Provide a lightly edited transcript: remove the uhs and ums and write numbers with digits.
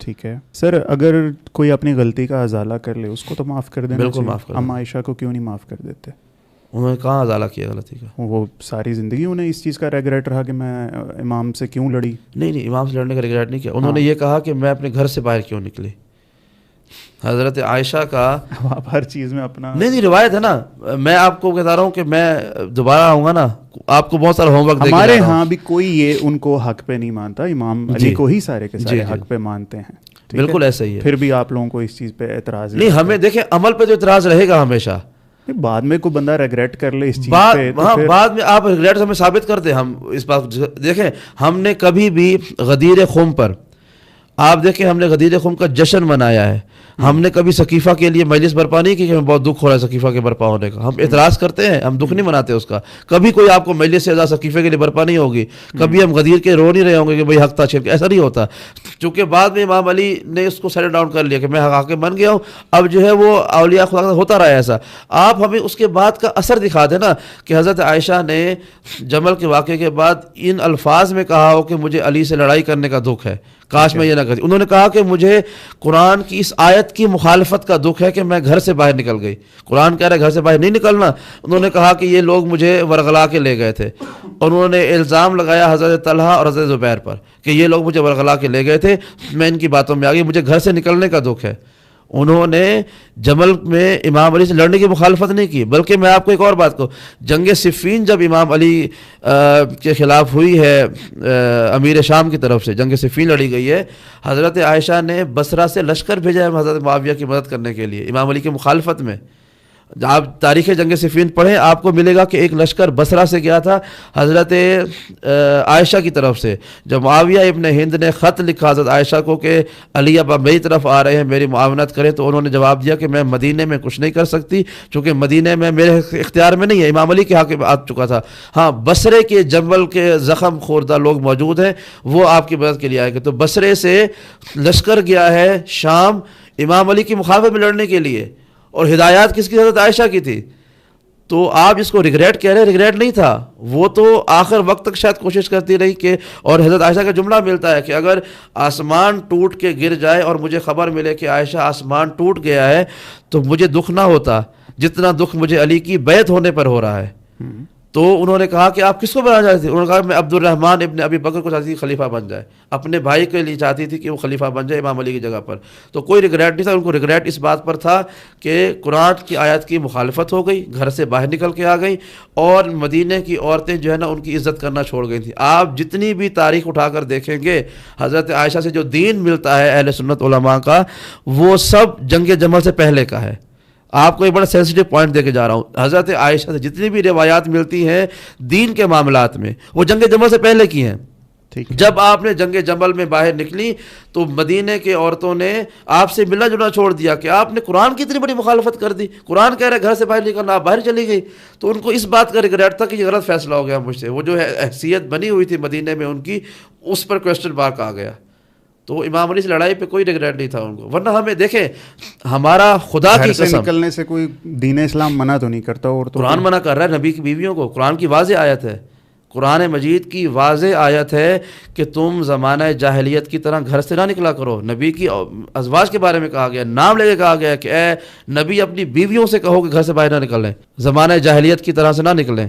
ٹھیک ہے سر، اگر کوئی اپنی غلطی کا ازالہ کر لے اس کو تو معاف کر دینا بالکل معاف کر ہم عائشہ کو کیوں نہیں معاف کر دیتے؟ انہوں نے کہاں ازالہ کیا غلطی کا؟ وہ ساری زندگی انہیں اس چیز کا ریگریٹ رہا کہ میں امام سے کیوں لڑی. نہیں امام سے لڑنے کا ریگریٹ نہیں کیا. انہوں نے یہ کہا کہ میں اپنے گھر سے باہر کیوں نکلی. حضرت عائشہ کا آپ ہر چیز میں اپنا نہیں روایت ہے نا. میں آپ کو بتا رہا ہوں کہ میں دوبارہ آؤں گا نا آپ کو بہت سارا ہوم ورک. ہمارے ہاں بھی کوئی یہ ان کو حق پہ نہیں مانتا، امام علی کو ہی سارے کے سارے حق پہ مانتے ہیں. بالکل ایسا ہی ہے. پھر بھی آپ لوگوں کو اس چیز پہ اعتراض نہیں. ہمیں دیکھیں عمل پہ تو اعتراض رہے گا ہمیشہ. بعد میں کوئی بندہ ریگریٹ کر لے اس چیز پہ، ہاں بعد میں آپ ریگریٹ ہمیں ثابت کر دیں. ہم اس بات دیکھیں ہم نے کبھی بھی غدیر خم پر آپ دیکھیں ہم نے غدیر خم کا جشن منایا ہے. ہم نے کبھی ثقیفہ کے لیے مجلس برپا نہیں کی کہ ہمیں بہت دکھ ہو رہا ہے ثقیفہ کے برپا ہونے کا. ہم اعتراض کرتے ہیں، ہم دکھ نہیں مناتے اس کا. کبھی کوئی آپ کو مجلس سے زیادہ ثقیفے کے لیے برپا نہیں ہوگی. کبھی ہم غدیر کے رو نہیں رہے ہوں گے کہ بھائی حق تھا چھپ کے، ایسا نہیں ہوتا. چونکہ بعد میں امام علی نے اس کو سیٹل ڈاؤن کر لیا کہ میں حق بن گیا ہوں. اب جو ہے وہ اولیاء خدا ہوتا رہا ہے ایسا. آپ ہمیں اس کے بعد کا اثر دکھا دیں نا کہ حضرت عائشہ نے جمل کے واقعے کے بعد ان الفاظ میں کہا ہو کہ مجھے علی سے لڑائی کرنے کا دکھ ہے، کاش میں یہ نہ کرتی. انہوں نے کہا کہ مجھے قرآن کی اس آیت کی مخالفت کا دکھ ہے کہ میں گھر سے باہر نکل گئی. قرآن کہہ رہا ہے گھر سے باہر نہیں نکلنا. انہوں نے کہا کہ یہ لوگ مجھے ورغلا کے لے گئے تھے. اور انہوں نے الزام لگایا حضرت طلحہ اور حضرت زبیر پر کہ یہ لوگ مجھے ورغلا کے لے گئے تھے، میں ان کی باتوں میں آ گئی، مجھے گھر سے نکلنے کا دکھ ہے. انہوں نے جمل میں امام علی سے لڑنے کی مخالفت نہیں کی. بلکہ میں آپ کو ایک اور بات کہوں، جنگ صفین جب امام علی کے خلاف ہوئی ہے امیر شام کی طرف سے جنگ صفین لڑی گئی ہے، حضرت عائشہ نے بصرہ سے لشکر بھیجا ہے حضرت معاویہ کی مدد کرنے کے لیے امام علی کی مخالفت میں. آپ تاریخ جنگ صفین پڑھیں آپ کو ملے گا کہ ایک لشکر بصرہ سے گیا تھا حضرت عائشہ کی طرف سے. جب معاویہ ابن ہند نے خط لکھا حضرت عائشہ کو کہ علی اب میری طرف آ رہے ہیں میری معاونت کریں، تو انہوں نے جواب دیا کہ میں مدینے میں کچھ نہیں کر سکتی چونکہ مدینے میں میرے اختیار میں نہیں ہے. امام علی کے حق میں آ چکا تھا. ہاں بصرے کے جنگل کے زخم خوردہ لوگ موجود ہیں، وہ آپ کی مدد کے لیے آئے گے. تو بصرے سے لشکر گیا ہے شام امام علی کی مخالفت میں لڑنے کے لیے، اور ہدایات کس کی؟ حضرت عائشہ کی تھی. تو آپ اس کو ریگریٹ کہہ رہے ہیں، ریگریٹ نہیں تھا. وہ تو آخر وقت تک شاید کوشش کرتی رہی کہ، اور حضرت عائشہ کا جملہ ملتا ہے کہ اگر آسمان ٹوٹ کے گر جائے اور مجھے خبر ملے کہ عائشہ آسمان ٹوٹ گیا ہے تو مجھے دکھ نہ ہوتا جتنا دکھ مجھے علی کی بیعت ہونے پر ہو رہا ہے. تو انہوں نے کہا کہ آپ کس کو بنانا چاہتے تھے؟ انہوں نے کہا میں عبد الرحمن ابن ابی بکر کو چاہتی تھی خلیفہ بن جائے، اپنے بھائی کے لیے چاہتی تھی کہ وہ خلیفہ بن جائے امام علی کی جگہ پر. تو کوئی ریگریٹ نہیں تھا. ان کو ریگریٹ اس بات پر تھا کہ قرآن کی آیت کی مخالفت ہو گئی، گھر سے باہر نکل کے آ گئی، اور مدینے کی عورتیں جو ہے نا ان کی عزت کرنا چھوڑ گئی تھیں. آپ جتنی بھی تاریخ اٹھا کر دیکھیں گے حضرت عائشہ سے جو دین ملتا ہے اہل سنت علماء کا، وہ سب جنگ جمل سے پہلے کا ہے. آپ کو ایک بڑا سینسٹیو پوائنٹ دے کے جا رہا ہوں. حضرت عائشہ سے جتنی بھی روایات ملتی ہیں دین کے معاملات میں وہ جنگ جمل سے پہلے کی ہیں. جب آپ نے جنگ جمل میں باہر نکلی تو مدینے کے عورتوں نے آپ سے ملنا جلنا چھوڑ دیا کہ آپ نے قرآن کی اتنی بڑی مخالفت کر دی. قرآن کہہ رہا ہے گھر سے باہر نکلنا، آپ باہر چلی گئی. تو ان کو اس بات کا ریگریٹ تھا کہ یہ غلط فیصلہ ہو گیا مجھ سے. وہ جو ہے حیثیت بنی ہوئی تھی مدینے میں ان کی، اس پر کویسچن مارک آ گیا. تو امام علی سے لڑائی پہ کوئی ریگریٹ نہیں تھا ان کو. ورنہ ہمیں دیکھیں ہمارا خدا کی قسم نکلنے سے کوئی دین اسلام منع تو نہیں کرتا، اور تو قرآن منع کر رہا ہے نبی کی بیویوں کو. قرآن کی واضح آیت ہے، قرآن مجید کی واضح آیت ہے کہ تم زمانہ جاہلیت کی طرح گھر سے نہ نکلا کرو. نبی کی ازواج کے بارے میں کہا گیا، نام لے کے کہا گیا کہ اے نبی اپنی بیویوں سے کہو کہ گھر سے باہر نہ نکلیں، زمانہ جاہلیت کی طرح سے نہ نکلیں.